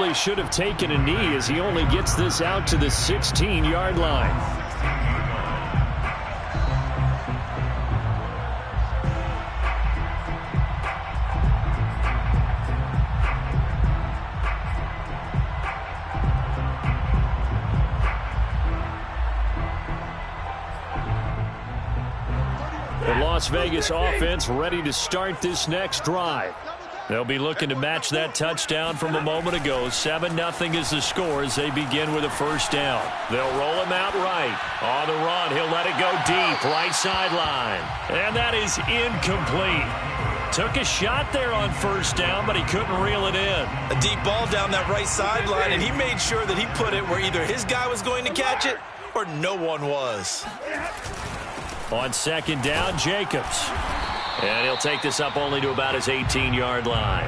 He should have taken a knee as he only gets this out to the 16-yard line. The Las Vegas offense ready to start this next drive. They'll be looking to match that touchdown from a moment ago. 7-0 is the score as they begin with a first down. They'll roll him out right. On the run, he'll let it go deep, right sideline. And that is incomplete. Took a shot there on first down, but he couldn't reel it in. A deep ball down that right sideline, and he made sure that he put it where either his guy was going to catch it or no one was. On second down, Jacobs. And he'll take this up only to about his 18-yard line.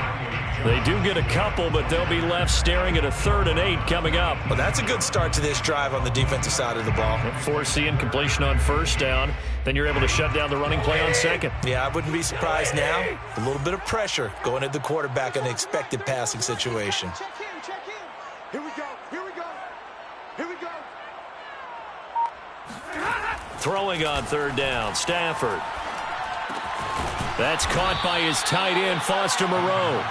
They do get a couple, but they'll be left staring at a 3rd and 8 coming up. Well, that's a good start to this drive on the defensive side of the ball. Force the incompletion on first down. Then you're able to shut down the running play on second. Yeah, I wouldn't be surprised now. A little bit of pressure going at the quarterback in an expected passing situation. Check in. Here we go. Here we go. Here we go. Throwing on 3rd down, Stafford. That's caught by his tight end, Foster Moreau.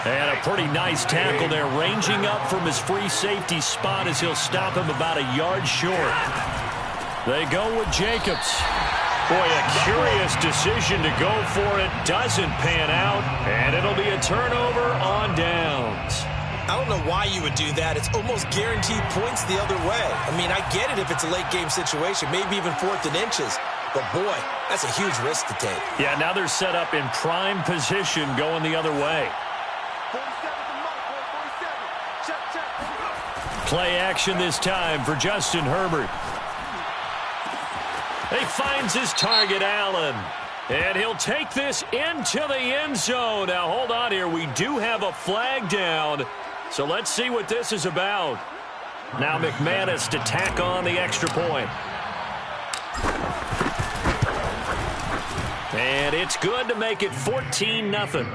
And a pretty nice tackle there, ranging up from his free safety spot as he'll stop him about a yard short. They go with Jacobs. Boy, a curious decision to go for it. Doesn't pan out, and it'll be a turnover on downs. I don't know why you would do that. It's almost guaranteed points the other way. I mean, I get it if it's a late game situation, maybe even 4th and inches. But, boy, that's a huge risk to take. Yeah, now they're set up in prime position going the other way. 47. Play action this time for Justin Herbert. He finds his target, Allen. And he'll take this into the end zone. Now, hold on here. We do have a flag down. So let's see what this is about. Now McManus to tack on the extra point. And it's good to make it 14-0.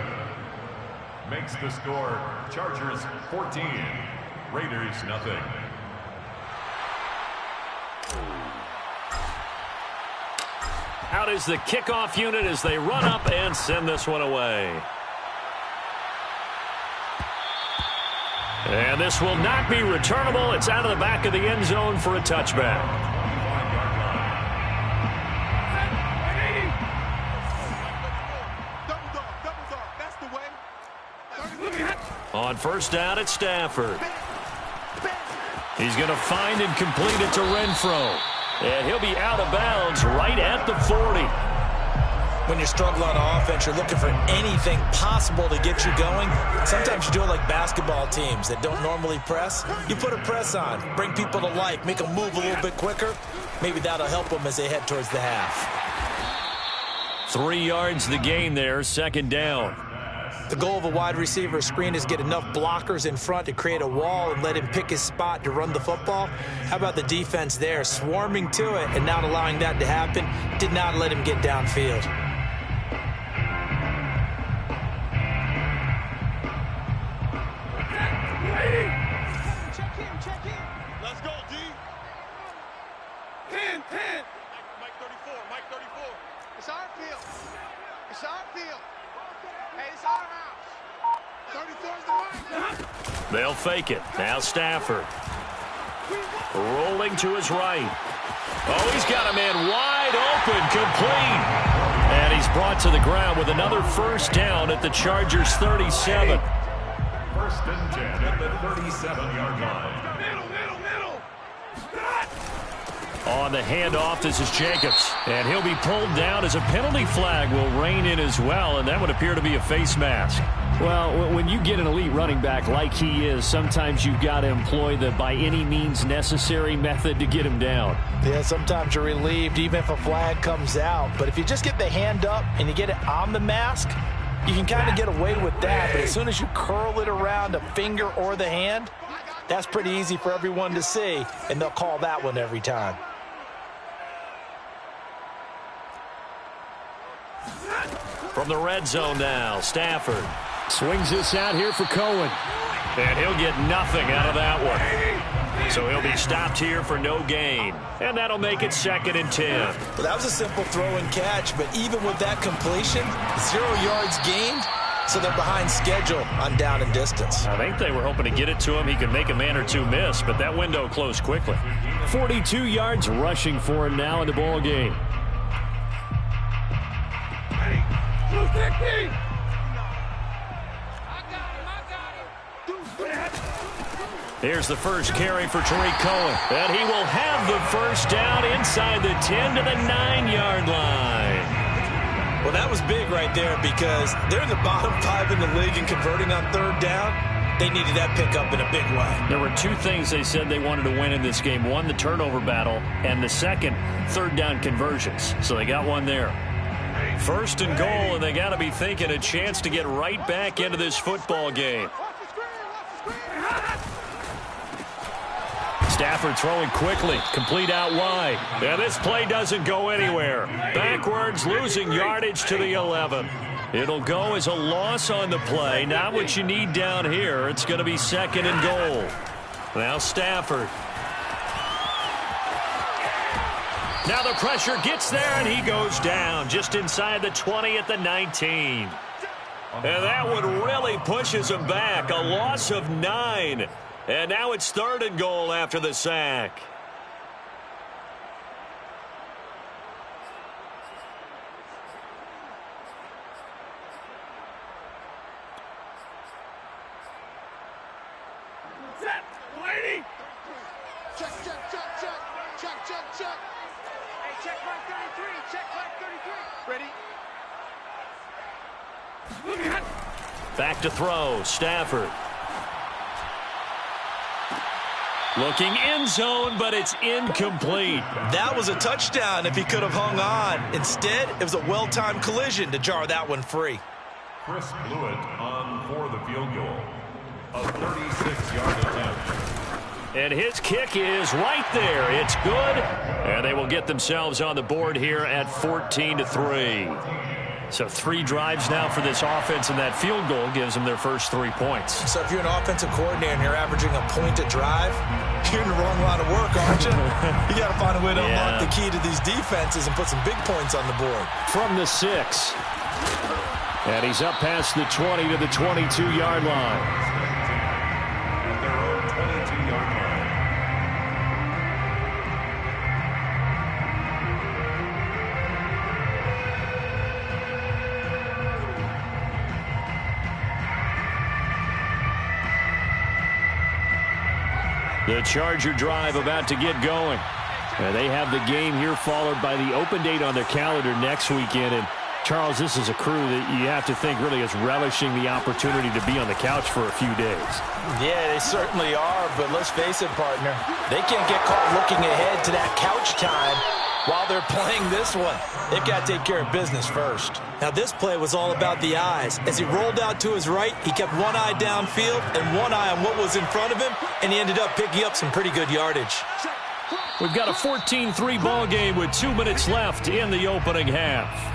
Makes the score Chargers 14, Raiders nothing. Out is the kickoff unit as they run up and send this one away. And this will not be returnable. It's out of the back of the end zone for a touchback. On first down, it's Stafford. He's going to find and complete it to Renfro. And he'll be out of bounds right at the 40. When you're struggling on offense, you're looking for anything possible to get you going. Sometimes you do it like basketball teams that don't normally press. You put a press on, bring people to life, make them move a little bit quicker. Maybe that'll help them as they head towards the half. 3 yards the gain there, second down. The goal of a wide receiver screen is get enough blockers in front to create a wall and let him pick his spot to run the football. How about the defense there, swarming to it and not allowing that to happen? Did not let him get downfield. Check in. Let's go, D. 10. Mike 34. It's our field. It's our field. Hey, it's our house. 34 is the right. They'll fake it. Now Stafford. Rolling to his right. Oh, he's got a man wide open, complete. And he's brought to the ground with another first down at the Chargers' 37. First and 10 at the 37-yard line. On the handoff, this is Jacobs. And he'll be pulled down as a penalty flag will rein in as well, and that would appear to be a face mask. Well, when you get an elite running back like he is, sometimes you've got to employ the by any means necessary method to get him down. Yeah, sometimes you're relieved even if a flag comes out. But if you just get the hand up and you get it on the mask, you can kind of get away with that. But as soon as you curl it around a finger or the hand, that's pretty easy for everyone to see, and they'll call that one every time. From the red zone now, Stafford swings this out here for Cohen. And he'll get nothing out of that one. So he'll be stopped here for no gain. And that'll make it 2nd and 10. Well, that was a simple throw and catch, but even with that completion, 0 yards gained, so they're behind schedule on down and distance. I think they were hoping to get it to him. He could make a man or two miss, but that window closed quickly. 42 yards rushing for him now in the ball game. Here's the first carry for Tariq Cohen. And he will have the first down inside the 10 to the 9-yard line. Well, that was big right there because they're in the bottom 5 in the league in converting on 3rd down. They needed that pickup in a big way. There were 2 things they said they wanted to win in this game. One, the turnover battle, and the second, 3rd down conversions. So they got one there. 1st and goal, and they got to be thinking a chance to get right back into this football game. Stafford throwing quickly, complete out wide. And this play doesn't go anywhere. Backwards, losing yardage to the 11. It'll go as a loss on the play. Not what you need down here. It's going to be 2nd and goal. Now Stafford. Now the pressure gets there, and he goes down just inside the 20 at the 19. And that one really pushes him back. A loss of 9. And now it's 3rd and goal after the sack. Check, check, check, check. Check, check, check. Hey, check mark 33. Check mark 33. Ready? Back to throw. Stafford. Looking end zone, but it's incomplete. That was a touchdown if he could have hung on. Instead, it was a well-timed collision to jar that one free. Chris Blewett on for the field goal. A 36-yard attempt. And his kick is right there. It's good. And they will get themselves on the board here at 14-3. So 3 drives now for this offense, and that field goal gives them their first 3 points. So if you're an offensive coordinator and you're averaging a point a drive, you're in the wrong line of work, aren't you? You got to find a way to unlock the key to these defenses and put some big points on the board. From the 6. And he's up past the 20 to the 22-yard line. At their own 22-yard line. The Charger drive about to get going. And they have the game here followed by the open date on their calendar next weekend. And Charles, this is a crew that you have to think really is relishing the opportunity to be on the couch for a few days. Yeah, they certainly are, but let's face it, partner. They can't get caught looking ahead to that couch time while they're playing this one. They've got to take care of business first. Now, this play was all about the eyes. As he rolled out to his right, he kept one eye downfield and one eye on what was in front of him, and he ended up picking up some pretty good yardage. We've got a 14-3 ball game with 2 minutes left in the opening half.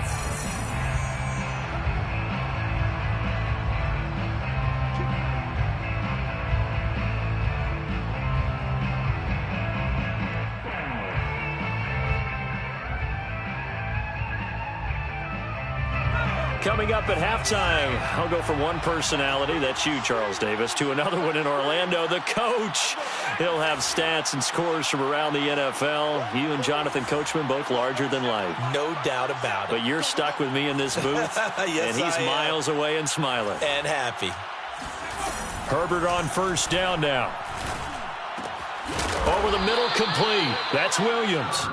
Coming up at halftime, I'll go from one personality, that's you, Charles Davis, to another one in Orlando, the coach. He'll have stats and scores from around the NFL. You and Jonathan Coachman, both larger than life. No doubt about it. But you're stuck with me in this booth, yes, and he's I miles away and smiling. And happy. Herbert on first down now. Over the middle, complete. That's Williams.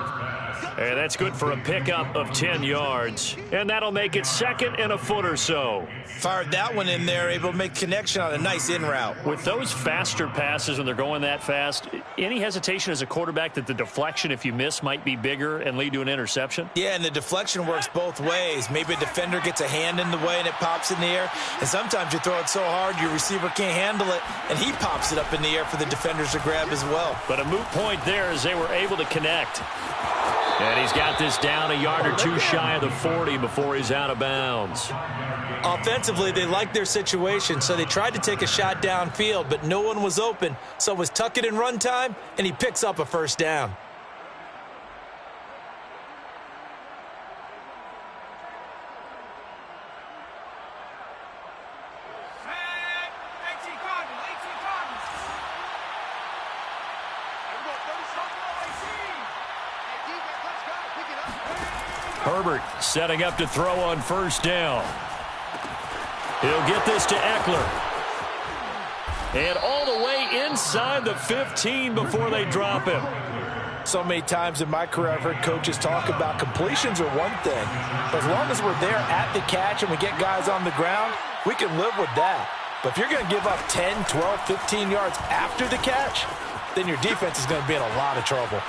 And that's good for a pickup of 10 yards. And that'll make it 2nd and a foot or so. Fired that one in there, able to make connection on a nice in route. With those faster passes when they're going that fast, any hesitation as a quarterback that the deflection, if you miss, might be bigger and lead to an interception? Yeah, and the deflection works both ways. Maybe a defender gets a hand in the way and it pops in the air. And sometimes you throw it so hard your receiver can't handle it, and he pops it up in the air for the defenders to grab as well. But a moot point there as they were able to connect. And he's got this down a yard or two shy of the 40 before he's out of bounds. Offensively, they liked their situation, so they tried to take a shot downfield, but no one was open. So it was tuck it in run time, and he picks up a first down. Herbert setting up to throw on first down. He'll get this to Eckler. And all the way inside the 15 before they drop him. So many times in my career, I've heard coaches talk about completions are one thing. But as long as we're there at the catch and we get guys on the ground, we can live with that. But if you're going to give up 10, 12, 15 yards after the catch, then your defense is going to be in a lot of trouble.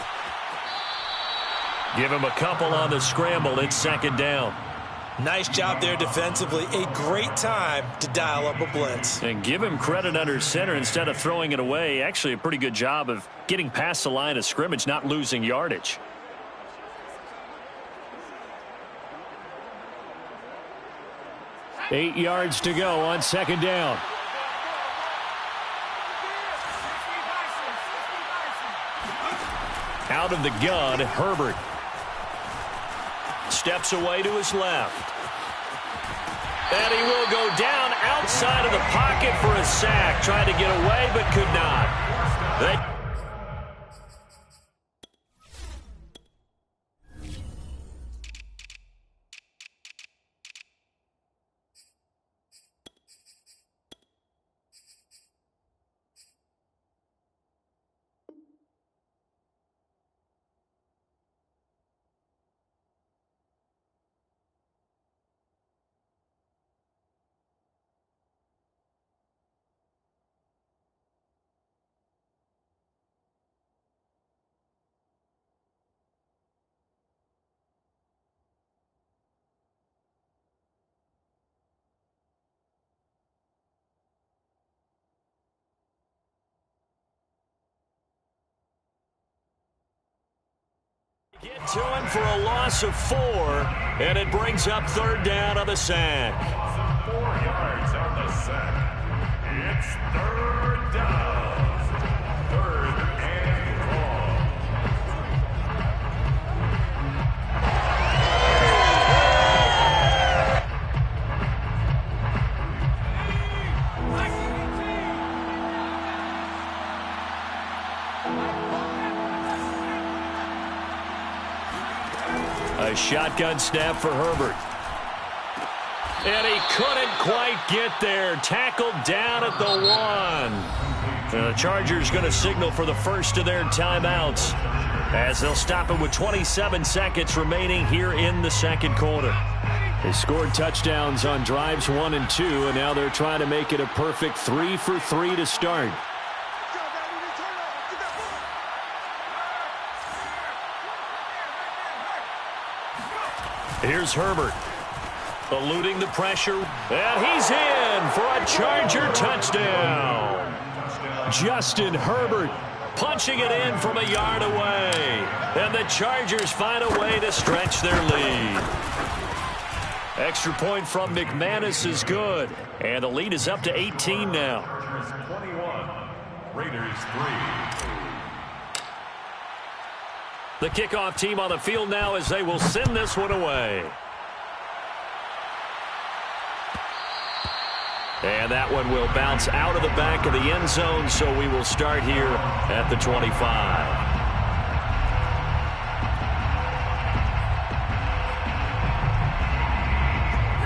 Give him a couple on the scramble. It's second down. Nice job there defensively. A great time to dial up a blitz. And give him credit under center instead of throwing it away. Actually, a pretty good job of getting past the line of scrimmage, not losing yardage. Eight yards to go on second down. Out of the gun, Herbert. Steps away to his left. And he will go down outside of the pocket for a sack. Tried to get away, but could not. Get to him for a loss of 4, and it brings up third down on the sack. 4 yards on the sack. It's third down. Third and long. A shotgun snap for Herbert. And he couldn't quite get there. Tackled down at the 1. The Chargers going to signal for the first of their timeouts as they'll stop it with 27 seconds remaining here in the second quarter. They scored touchdowns on drives 1 and 2, and now they're trying to make it a perfect 3 for 3 to start. Here's Herbert, eluding the pressure, and he's in for a Charger touchdown. Justin Herbert punching it in from a yard away, and the Chargers find a way to stretch their lead. Extra point from McManus is good, and the lead is up to 18 now. 21, Raiders 3. The kickoff team on the field now as they will send this one away. And that one will bounce out of the back of the end zone, so we will start here at the 25.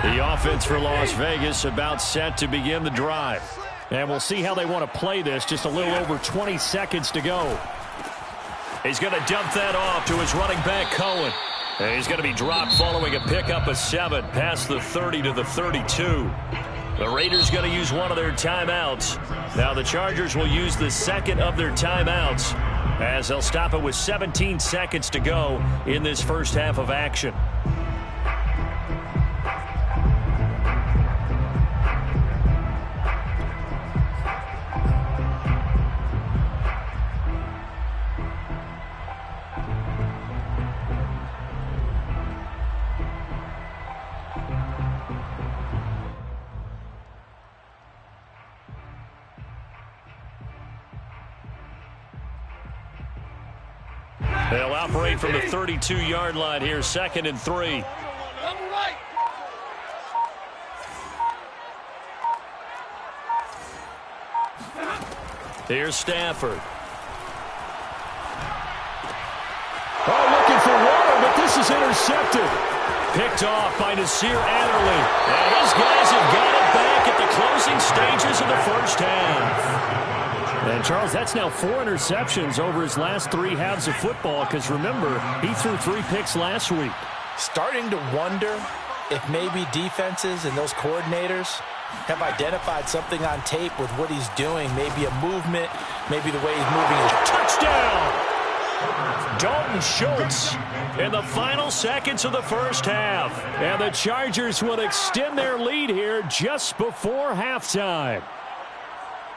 The offense for Las Vegas about set to begin the drive. And we'll see how they want to play this. Just a little over 20 seconds to go. He's going to dump that off to his running back, Cohen. And he's going to be dropped following a pickup of 7 past the 30 to the 32. The Raiders going to use one of their timeouts. Now the Chargers will use the second of their timeouts as they'll stop it with 17 seconds to go in this first half of action. They'll operate from the 32-yard line here, 2nd and 3. Here's Stafford. Oh, looking for water, but this is intercepted. Picked off by Nasir Adderley. And his guys have got it back at the closing stages of the first half. And, Charles, that's now 4 interceptions over his last 3 halves of football because, remember, he threw 3 picks last week. Starting to wonder if maybe defenses and those coordinators have identified something on tape with what he's doing. Maybe a movement, maybe the way he's moving his touchdown. Dalton Schultz in the final seconds of the first half. And the Chargers will extend their lead here just before halftime.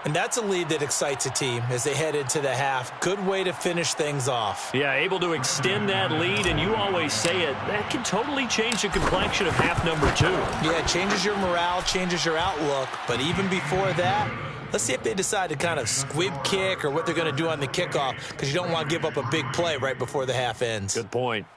And that's a lead that excites a team as they head into the half. Good way to finish things off. Yeah, able to extend that lead, and you always say it, that can totally change the complexion of half number 2. Yeah, it changes your morale, changes your outlook. But even before that, let's see if they decide to kind of squib kick or what they're going to do on the kickoff, because you don't want to give up a big play right before the half ends. Good point.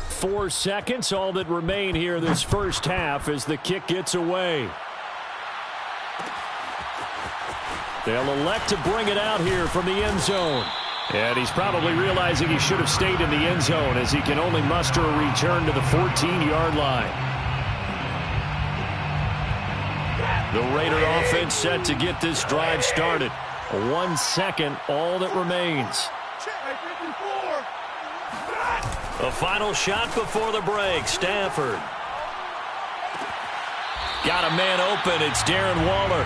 Four seconds, all that remain here this first half as the kick gets away. They'll elect to bring it out here from the end zone. And he's probably realizing he should have stayed in the end zone as he can only muster a return to the 14-yard line. The Raider offense set to get this drive started. 1 second, all that remains. The final shot before the break. Stafford. Got a man open. It's Darren Waller.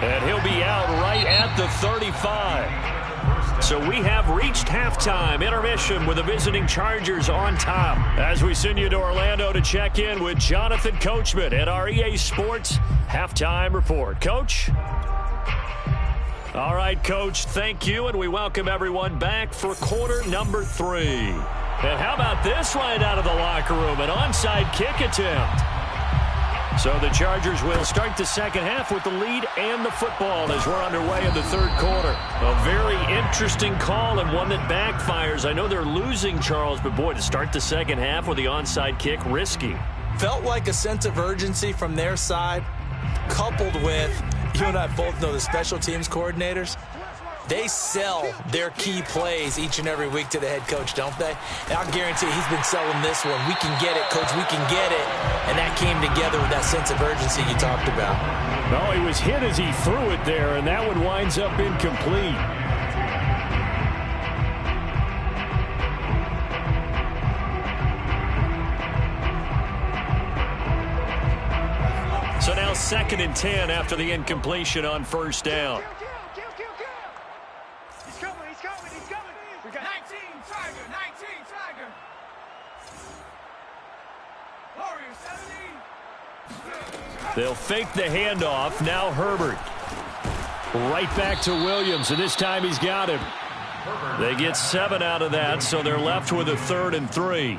And he'll be out right at the 35. So we have reached halftime. Intermission with the visiting Chargers on top. As we send you to Orlando to check in with Jonathan Coachman at our EA Sports Halftime Report. Coach? All right, Coach, thank you, and we welcome everyone back for quarter number 3. And how about this right out of the locker room, an onside kick attempt. So the Chargers will start the second half with the lead and the football as we're underway in the third quarter. A very interesting call and one that backfires. I know they're losing, Charles, but boy, to start the second half with the onside kick, risky. Felt like a sense of urgency from their side, coupled with, you and I both know the special teams coordinators, they sell their key plays each and every week to the head coach, don't they? And I'll guarantee you he's been selling this one. We can get it, coach, we can get it. And that came together with that sense of urgency you talked about. Well, he was hit as he threw it there, and that one winds up incomplete. So now 2nd and 10 after the incompletion on first down. They'll fake the handoff. Now Herbert. Right back to Williams, and this time he's got him. They get 7 out of that, so they're left with a 3rd and 3.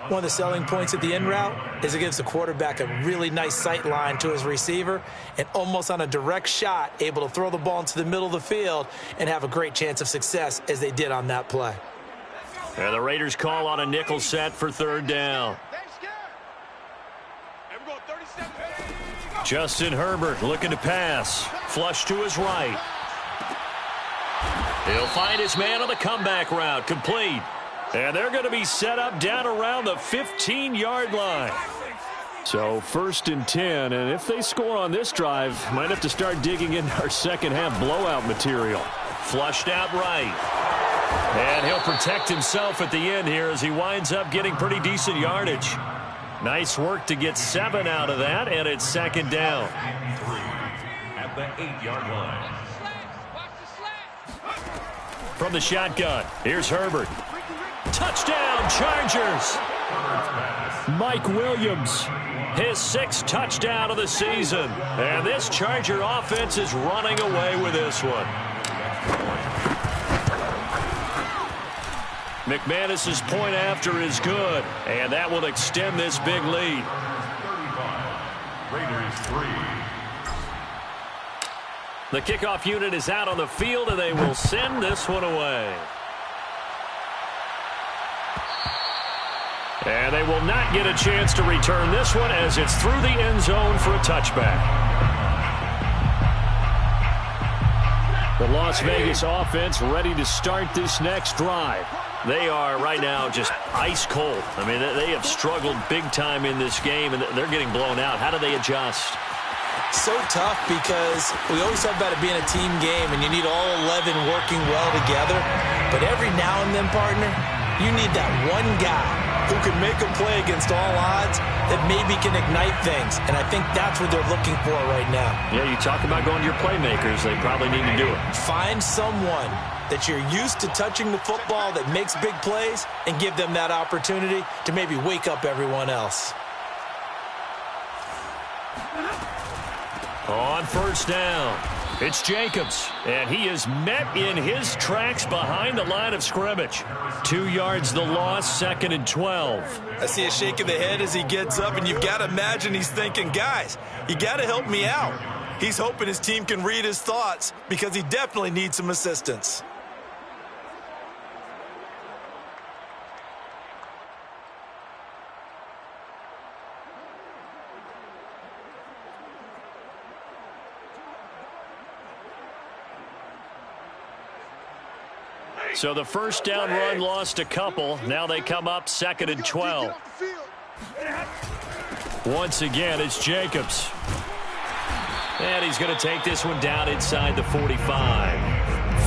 One of the selling points at the end route is it gives the quarterback a really nice sight line to his receiver and almost on a direct shot able to throw the ball into the middle of the field and have a great chance of success as they did on that play. And the Raiders call on a nickel set for 3rd down. Justin Herbert looking to pass. Flush to his right. He'll find his man on the comeback route. Complete. And they're going to be set up down around the 15-yard line. So 1st and 10. And if they score on this drive, might have to start digging into our second half blowout material. Flushed out right. And he'll protect himself at the end here as he winds up getting pretty decent yardage. Nice work to get 7 out of that, and it's 2nd down. 3 at the 8-yard line. From the shotgun, here's Herbert. Touchdown, Chargers! Mike Williams, his 6th touchdown of the season. And this Charger offense is running away with this one. McManus's point after is good, and that will extend this big lead. 35, Raiders 3. The kickoff unit is out on the field, and they will send this one away. And they will not get a chance to return this one as it's through the end zone for a touchback. The Las Vegas offense ready to start this next drive. They are right now just ice cold. I mean, they have struggled big time in this game, and they're getting blown out. How do they adjust? So tough because we always talk about it being a team game, and you need all 11 working well together. But every now and then, partner, you need that one guy who can make a play against all odds that maybe can ignite things. And I think that's what they're looking for right now. Yeah, you talk about going to your playmakers. They probably need to do it. Find someone that you're used to touching the football that makes big plays and give them that opportunity to maybe wake up everyone else. On first down, it's Jacobs, and he is met in his tracks behind the line of scrimmage. 2 yards the loss, 2nd and 12. I see a shake of the head as he gets up, and you've got to imagine he's thinking, guys, you got to help me out. He's hoping his team can read his thoughts because he definitely needs some assistance. So the first down run lost a couple. Now they come up 2nd and 12. Once again, it's Jacobs. And he's going to take this one down inside the 45.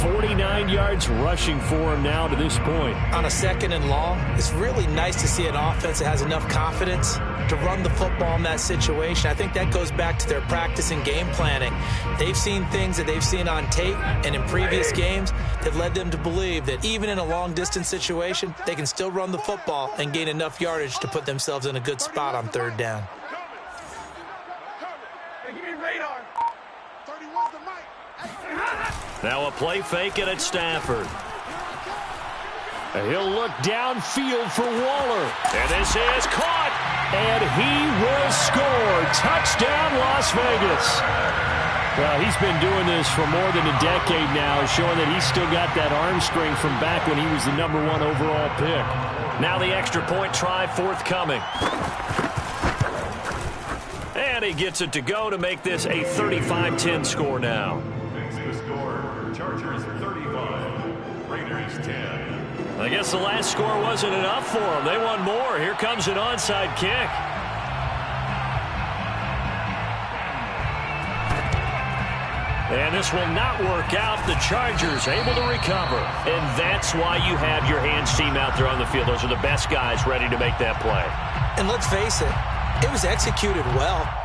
49 yards rushing for him now to this point. On a 2nd and long, it's really nice to see an offense that has enough confidence to run the football in that situation. I think that goes back to their practice and game planning. They've seen things that they've seen on tape and in previous games that led them to believe that even in a long-distance situation, they can still run the football and gain enough yardage to put themselves in a good spot on 3rd down. Now a play fake and it's Stafford. He'll look downfield for Waller. And this is caught. And he will score. Touchdown, Las Vegas. Well, he's been doing this for more than a decade now, showing that he's still got that arm strength from back when he was the #1 overall pick. Now the extra point try forthcoming. And he gets it to go to make this a 35-10 score now. Chargers 35, Raiders 10. I guess the last score wasn't enough for them. They want more. Here comes an onside kick. And this will not work out. The Chargers able to recover. And that's why you have your hands team out there on the field. Those are the best guys ready to make that play. And let's face it, it was executed well.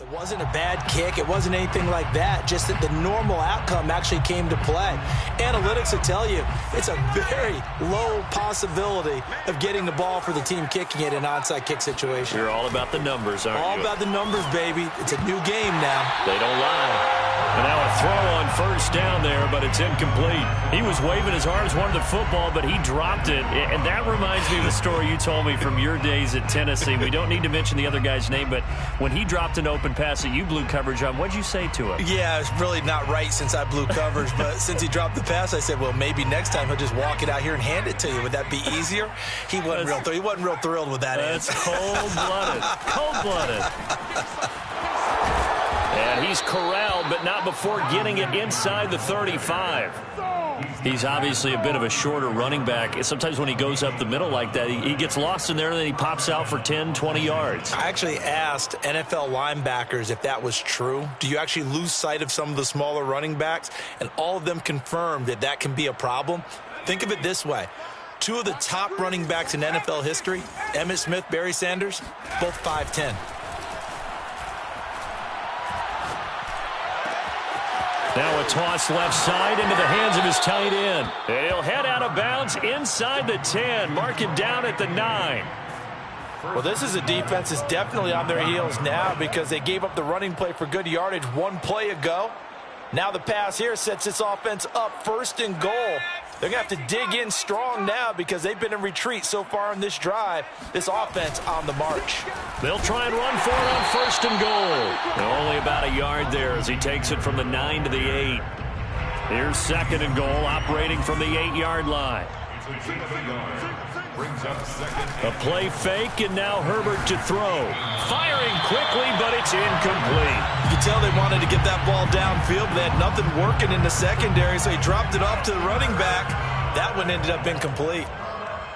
It wasn't a bad kick. It wasn't anything like that. Just that the normal outcome actually came to play. Analytics will tell you it's a very low possibility of getting the ball for the team kicking it in an onside kick situation. You're all about the numbers, aren't you? All about the numbers, baby. It's a new game now. They don't lie. And now a throw on first down there, but it's incomplete. He was waving his arms, wanted the football, but he dropped it. And that reminds me of the story you told me from your days at Tennessee. We don't need to mention the other guy's name, but when he dropped an open pass that you blew coverage on, what'd you say to him? Yeah, it's really not right since I blew coverage, but since he dropped the pass, I said, well, maybe next time he'll just walk it out here and hand it to you. Would that be easier? He wasn't real thrilled with that answer. That's cold-blooded. Cold-blooded. And he's corralled, but not before getting it inside the 35. He's obviously a bit of a shorter running back. Sometimes when he goes up the middle like that, he gets lost in there, and then he pops out for 10, 20 yards. I actually asked NFL linebackers if that was true. Do you actually lose sight of some of the smaller running backs? And all of them confirmed that that can be a problem. Think of it this way. 2 of the top running backs in NFL history, Emmitt Smith, Barry Sanders, both 5'10". Now a toss left side into the hands of his tight end. And he'll head out of bounds inside the 10, mark it down at the 9. Well, this is a defense that's definitely on their heels now because they gave up the running play for good yardage 1 play ago. Now the pass here sets this offense up 1st and goal. They're going to have to dig in strong now because they've been in retreat so far in this drive. This offense on the march. They'll try and run for it on 1st and goal. And only about a yard there as he takes it from the 9 to the 8. Here's 2nd and goal, operating from the 8-yard line. A play fake, and now Herbert to throw. Firing quickly, but it's incomplete. You can tell they wanted to get that ball downfield, but they had nothing working in the secondary, so he dropped it off to the running back. That one ended up incomplete.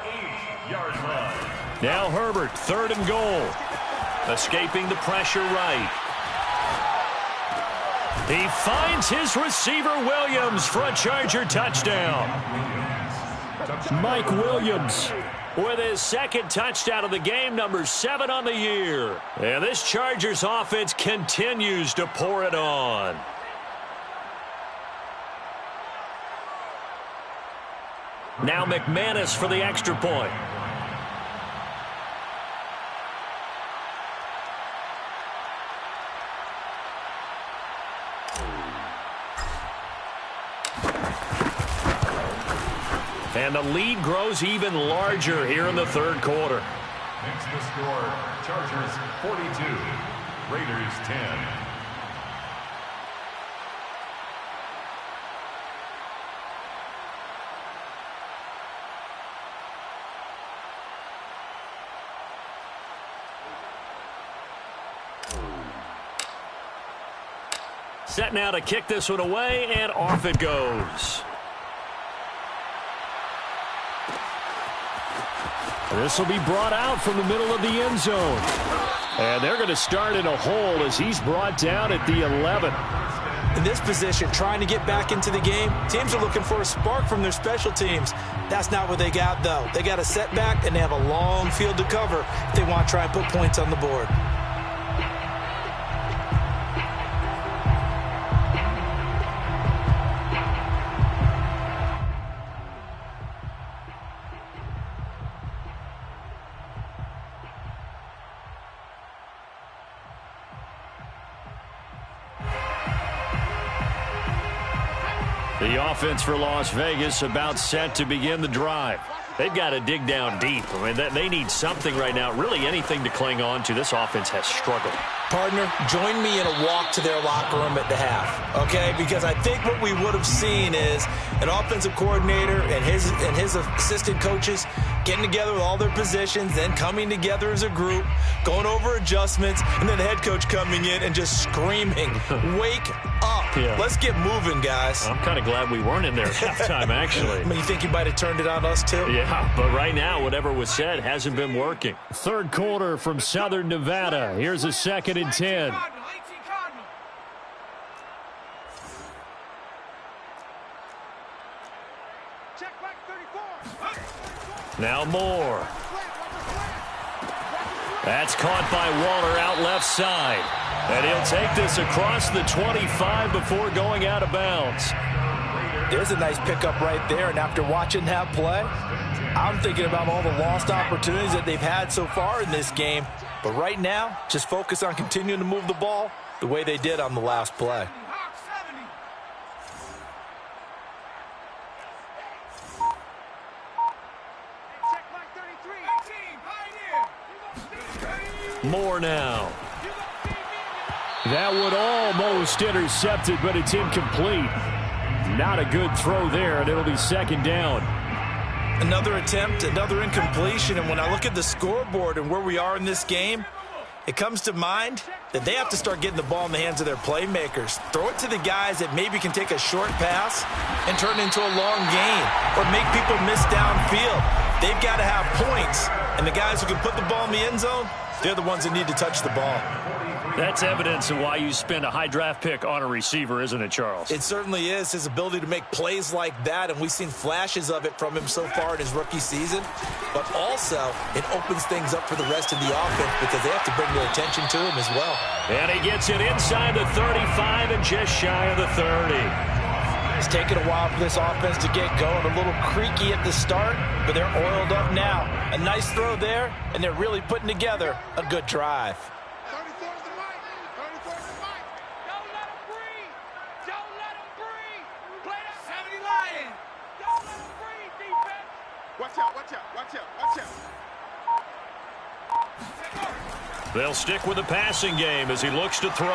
8-yard line. Now Herbert, 3rd and goal. Escaping the pressure right. He finds his receiver Williams for a Charger touchdown. Mike Williams with his 2nd touchdown of the game, number 7 on the year. And this Chargers offense continues to pour it on. Now McManus for the extra point. And the lead grows even larger here in the 3rd quarter. Next to score, Chargers 42, Raiders 10. Set now to kick this one away, and off it goes. This will be brought out from the middle of the end zone. And they're going to start in a hole as he's brought down at the 11. In this position, trying to get back into the game, teams are looking for a spark from their special teams. That's not what they got, though. They got a setback, and they have a long field to cover if they want to try and put points on the board. The offense for Las Vegas about set to begin the drive. They've got to dig down deep. I mean, they need something right now, really anything to cling on to. This offense has struggled. Partner, join me in a walk to their locker room at the half, okay? Because I think what we would have seen is an offensive coordinator and his assistant coaches getting together with all their positions, then coming together as a group, going over adjustments, and then the head coach coming in and just screaming, wake up. Yeah. Let's get moving, guys. I'm kind of glad we weren't in there at halftime, actually. I mean, you think you might have turned it on us, too? Yeah, but right now, whatever was said hasn't been working. 3rd quarter from Southern Nevada. Here's a 2nd and 10. Now Moore. That's caught by Waller out left side. And he'll take this across the 25 before going out of bounds. There's a nice pickup right there, and after watching that play, I'm thinking about all the lost opportunities that they've had so far in this game. But right now, just focus on continuing to move the ball the way they did on the last play. Moore now. That one almost intercepted, but it's incomplete. Not a good throw there, and it'll be 2nd down. Another attempt, another incompletion, and when I look at the scoreboard and where we are in this game, it comes to mind that they have to start getting the ball in the hands of their playmakers. Throw it to the guys that maybe can take a short pass and turn it into a long gain or make people miss downfield. They've got to have points, and the guys who can put the ball in the end zone, they're the ones that need to touch the ball. That's evidence of why you spend a high draft pick on a receiver, isn't it, Charles? It certainly is. His ability to make plays like that, and we've seen flashes of it from him so far in his rookie season. But also, it opens things up for the rest of the offense because they have to bring their attention to him as well. And he gets it inside the 35 and just shy of the 30. It's taken a while for this offense to get going. A little creaky at the start, but they're oiled up now. A nice throw there, and they're really putting together a good drive. Watch out. They'll stick with the passing game as he looks to throw.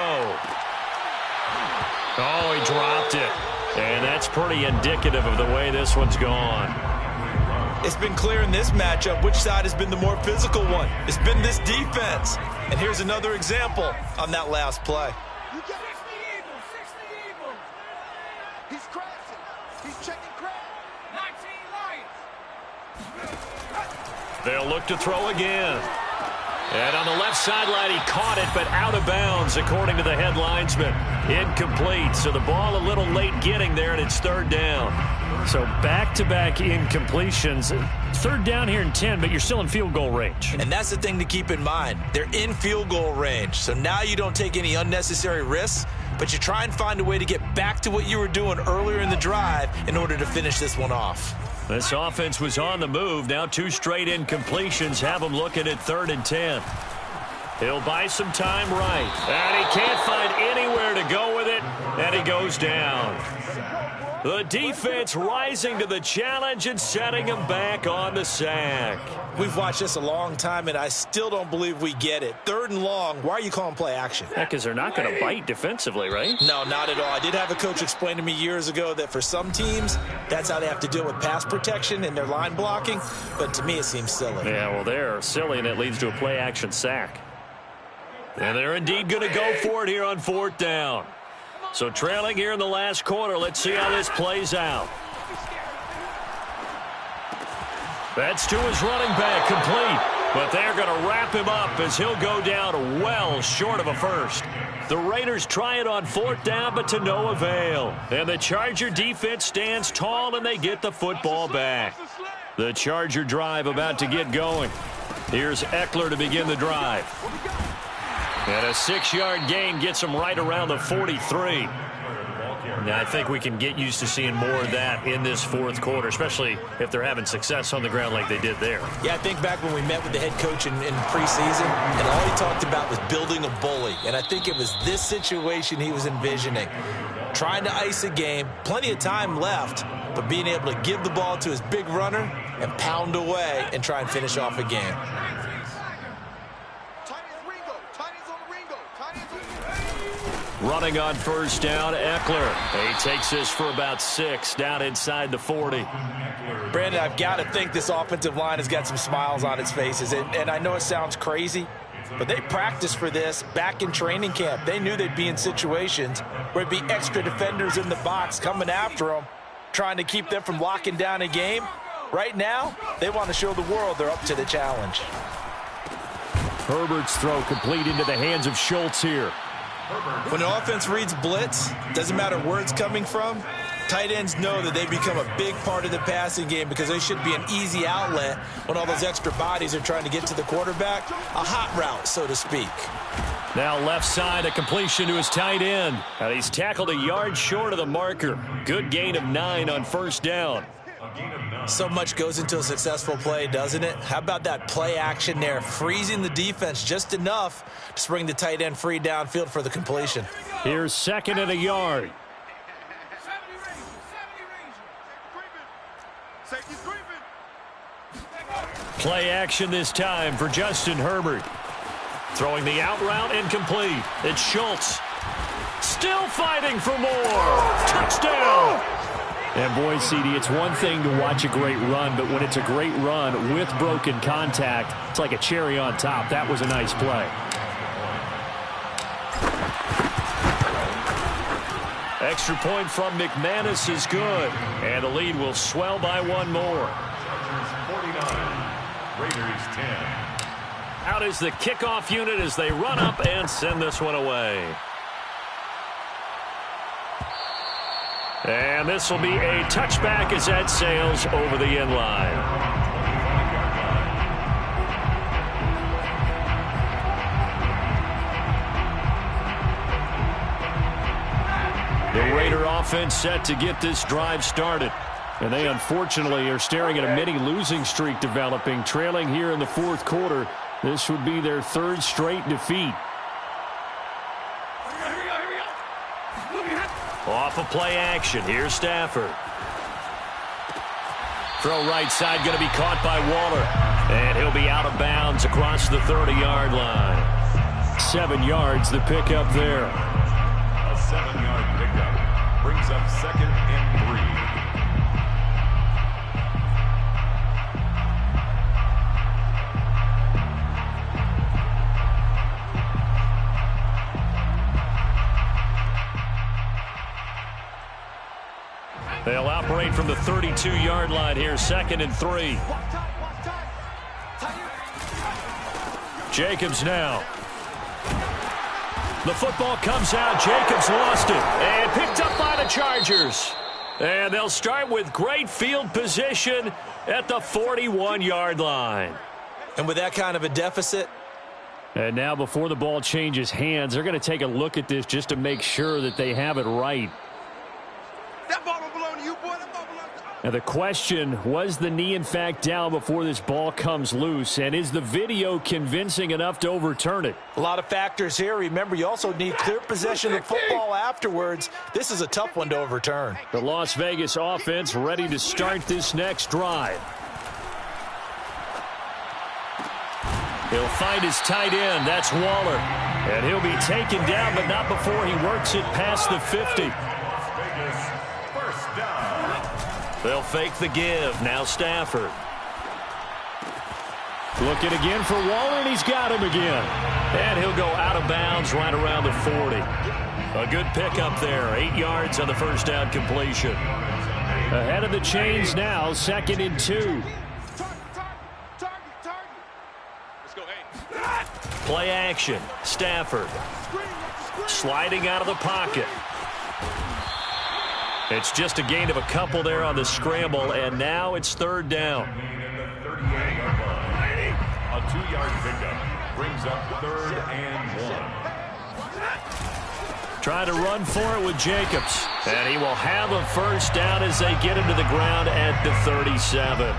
Oh, he dropped it. And that's pretty indicative of the way this one's gone. It's been clear in this matchup which side has been the more physical one. It's been this defense. And here's another example on that last play. You got 60 Eagles. He's crashing. He's checking crash. 19 Lions. They'll look to throw again. And on the left sideline, he caught it, but out of bounds, according to the head linesman. Incomplete, so the ball a little late getting there, and it's third down. So back-to-back incompletions. Third down here in 10, but you're still in field goal range. And that's the thing to keep in mind. They're in field goal range, so now you don't take any unnecessary risks, but you try and find a way to get back to what you were doing earlier in the drive in order to finish this one off. This offense was on the move. Now 2 straight incompletions have them looking at 3rd and 10. He'll buy some time right. And he can't find anywhere to go with it. And he goes down. The defense rising to the challenge and setting him back on the sack. We've watched this a long time, and I still don't believe we get it. 3rd and long, why are you calling play action? Yeah, because they're not going to bite defensively, right? No, not at all. I did have a coach explain to me years ago that for some teams, that's how they have to deal with pass protection and their line blocking. But to me, it seems silly. Yeah, well, they're silly, and it leads to a play action sack. And they're indeed going to go for it here on 4th down. So trailing here in the last quarter, let's see how this plays out. That's to his running back, complete. But they're going to wrap him up as he'll go down well short of a first. The Raiders try it on 4th down, but to no avail. And the Charger defense stands tall, and they get the football back. The Charger drive about to get going. Here's Eckler to begin the drive. And a 6-yard gain gets him right around the 43. Now, I think we can get used to seeing more of that in this 4th quarter, especially if they're having success on the ground like they did there. Yeah, I think back when we met with the head coach in preseason, and all he talked about was building a bully. And I think it was this situation he was envisioning. Trying to ice a game, plenty of time left, but being able to give the ball to his big runner and pound away and try and finish off a game. Running on 1st down, Eckler. He takes this for about 6 down inside the 40. Brandon, I've got to think this offensive line has got some smiles on its faces. And I know it sounds crazy, but they practiced for this back in training camp. They knew they'd be in situations where it'd be extra defenders in the box coming after them, trying to keep them from locking down a game. Right now, they want to show the world they're up to the challenge. Herbert's throw complete into the hands of Schultz here. When an offense reads blitz, doesn't matter where it's coming from, tight ends know that they become a big part of the passing game because they should be an easy outlet when all those extra bodies are trying to get to the quarterback. A hot route, so to speak. Now left side, a completion to his tight end. And he's tackled a yard short of the marker. Good gain of 9 on 1st down. So much goes into a successful play, doesn't it? How about that play action there, freezing the defense just enough to bring the tight end free downfield for the completion. Here's 2nd and a yard. Play action this time for Justin Herbert. Throwing the out route incomplete. It's Schultz. Still fighting for more. Touchdown. And boy, CD, it's one thing to watch a great run, but when it's a great run with broken contact, it's like a cherry on top. That was a nice play. extra point from McManus is good. And the lead will swell by one more. Chargers 49, Raiders 10. Out is the kickoff unit as they run up and send this one away. And this will be a touchback as that sails over the end line. The Raider offense set to get this drive started. And they unfortunately are staring at a mini losing streak developing, trailing here in the fourth quarter. This would be their third straight defeat. Off of play action. Here's Stafford. Throw right side going to be caught by Waller. And he'll be out of bounds across the 30-yard line. 7 yards the pickup there. A 7-yard pickup brings up 2nd and 3. They'll operate from the 32-yard line here, 2nd and 3. Jacobs now. The football comes out. Jacobs lost it and picked up by the Chargers. And they'll start with great field position at the 41-yard line. And with that kind of a deficit. And now before the ball changes hands, they're going to take a look at this just to make sure that they have it right. That ball don't belong to you, boy. That ball belongs to us. Now the question, was the knee in fact down before this ball comes loose? And is the video convincing enough to overturn it? A lot of factors here. Remember, you also need clear possession of football afterwards. This is a tough one to overturn. The Las Vegas offense ready to start this next drive. He'll find his tight end. That's Waller. And he'll be taken down, but not before he works it past the 50. Las Vegas, first down. They'll fake the give. Now Stafford. Looking again for Waller, and he's got him again. And he'll go out of bounds right around the 40. A good pickup there. 8 yards on the first down completion. Ahead of the chains now, 2nd and 2. Play action. Stafford. Sliding out of the pocket. It's just a gain of a couple there on the scramble, and now it's 3rd down. A 2-yard pickup brings up 3rd and 1. Trying to run for it with Jacobs. And he will have a first down as they get him to the ground at the 37.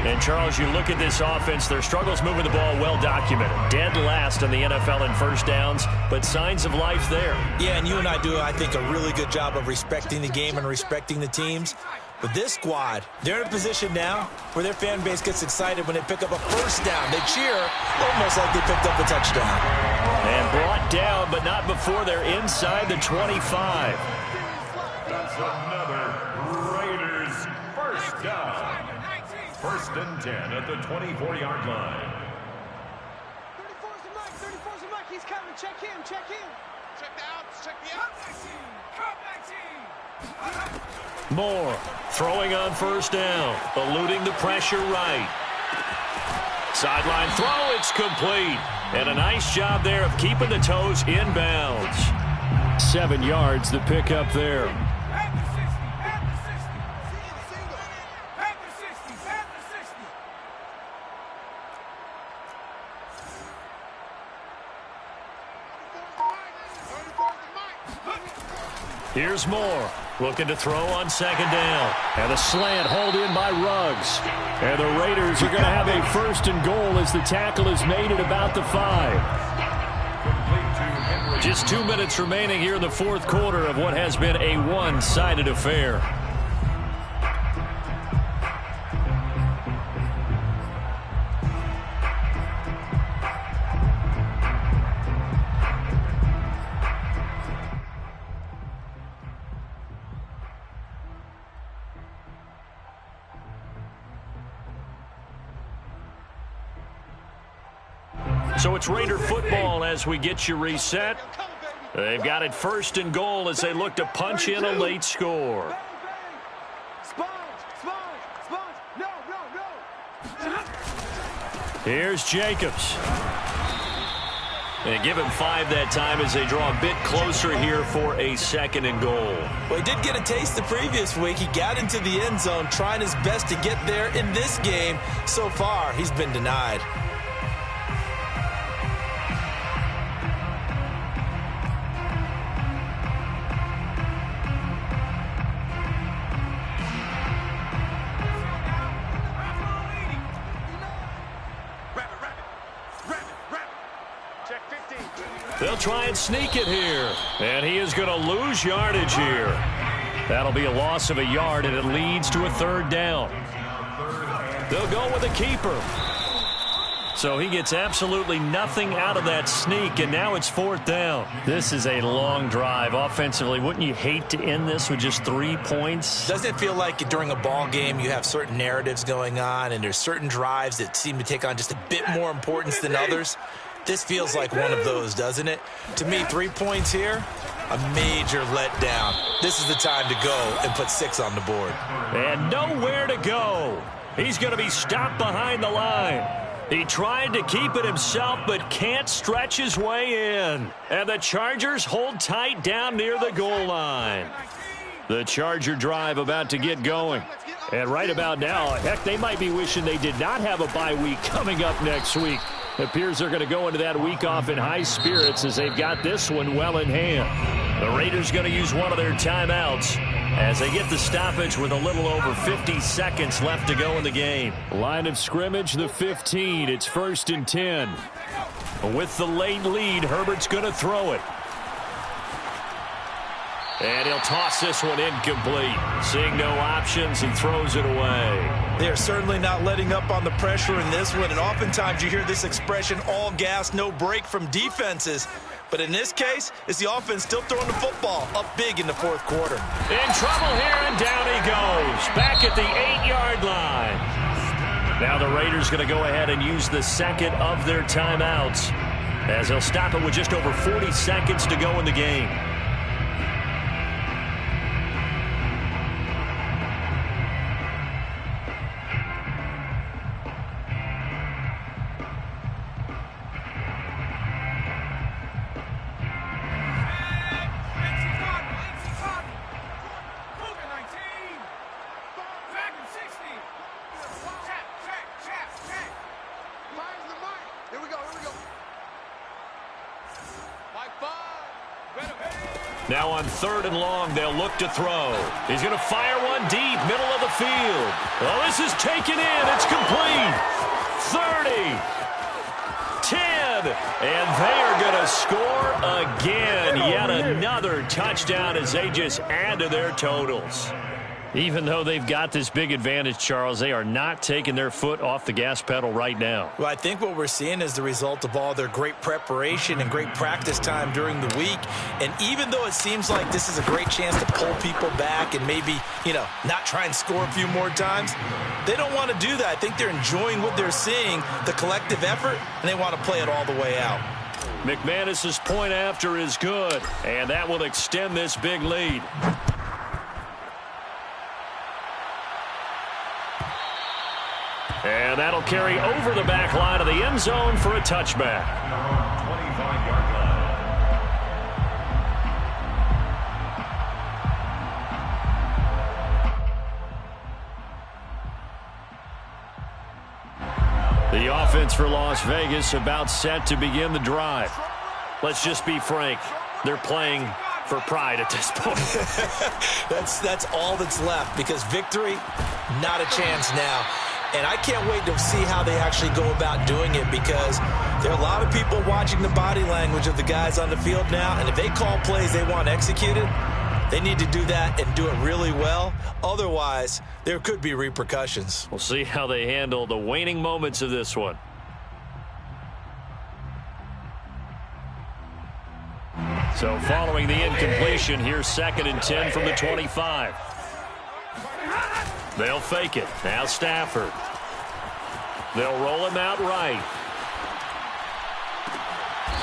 And, Charles, you look at this offense, their struggles moving the ball well documented. Dead last in the NFL in first downs, but signs of life there. Yeah, and you and I do, I think, a really good job of respecting the game and respecting the teams. But this squad, they're in a position now where their fan base gets excited when they pick up a first down. They cheer almost like they picked up a touchdown. And brought down, but not before they're inside the 25. That's another Raiders first down. 1st and 10 at the 24-yard line. 34's the Mike. 34's the Mike. He's coming. Check him. Check him. Check the outs. Check the outs. Moore throwing on first down, eluding the pressure right. Sideline throw, it's complete. And a nice job there of keeping the toes inbounds. 7 yards the pickup there. Here's Moore, looking to throw on 2nd down. And a slant hauled in by Ruggs. And the Raiders are going to have a 1st and goal as the tackle is made at about the 5. Just 2 minutes remaining here in the fourth quarter of what has been a one-sided affair. So it's Raider football as we get you reset. They've got it 1st and goal as they look to punch in a late score. Here's Jacobs. And give him 5 that time as they draw a bit closer here for a 2nd and goal. Well, he did get a taste the previous week. He got into the end zone trying his best to get there in this game. So far, he's been denied. They'll try and sneak it here. And he is going to lose yardage here. That'll be a loss of a yard, and it leads to a 3rd down. They'll go with a keeper. So he gets absolutely nothing out of that sneak, and now it's 4th down. This is a long drive offensively. Wouldn't you hate to end this with just 3 points? Doesn't it feel like during a ball game you have certain narratives going on, and there's certain drives that seem to take on just a bit more importance than others? This feels like one of those, doesn't it? To me, 3 points here, a major letdown. This is the time to go and put 6 on the board. And nowhere to go. He's going to be stopped behind the line. He tried to keep it himself, but can't stretch his way in. And the Chargers hold tight down near the goal line. The Charger drive about to get going. And right about now, heck, they might be wishing they did not have a bye week coming up next week. It appears they're going to go into that week off in high spirits as they've got this one well in hand. The Raiders going to use one of their timeouts as they get the stoppage with a little over 50 seconds left to go in the game. Line of scrimmage, the 15. It's 1st and 10. With the late lead, Herbert's going to throw it. And he'll toss this one incomplete. Seeing no options, he throws it away. They're certainly not letting up on the pressure in this one, and oftentimes you hear this expression, all gas, no break from defenses. But in this case, it's the offense still throwing the football up big in the 4th quarter. In trouble here, and down he goes. Back at the 8-yard line. Now the Raiders going to go ahead and use the 2nd of their timeouts as they'll stop it with just over 40 seconds to go in the game. Now on 3rd and long, they'll look to throw. He's going to fire one deep, middle of the field. Oh, this is taken in. It's complete. 30, 10, and they are going to score again. Yet another touchdown as they just add to their totals. Even though they've got this big advantage, Charles, they are not taking their foot off the gas pedal right now. Well, I think what we're seeing is the result of all their great preparation and great practice time during the week. And even though it seems like this is a great chance to pull people back and maybe, not try and score a few more times, they don't want to do that. I think they're enjoying what they're seeing, the collective effort, and they want to play it all the way out. McManus's point after is good, and that will extend this big lead. And that'll carry over the back line of the end zone for a touchback. 25-yard line. The offense for Las Vegas about set to begin the drive. Let's just be frank. They're playing for pride at this point. That's all that's left, because victory, not a chance now. And I can't wait to see how they actually go about doing it, because there are a lot of people watching the body language of the guys on the field now, and if they call plays they want executed, they need to do that and do it really well. Otherwise, there could be repercussions. We'll see how they handle the waning moments of this one. So following the incompletion, here's 2nd and 10 from the 25. They'll fake it. Now Stafford. They'll roll him out right.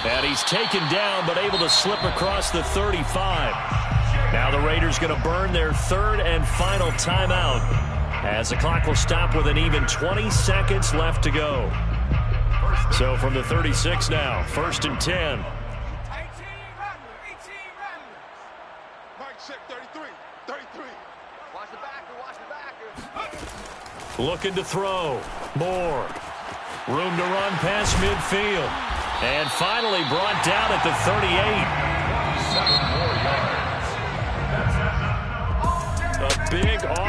And he's taken down, but able to slip across the 35. Now the Raiders going to burn their third and final timeout, as the clock will stop with an even 20 seconds left to go. So from the 36 now, 1st and 10. Mike check 33. 33. Watch the backer. Watch the backer. Looking to throw. Moore. Room to run past midfield. And finally brought down at the 38. 7 more yards. A big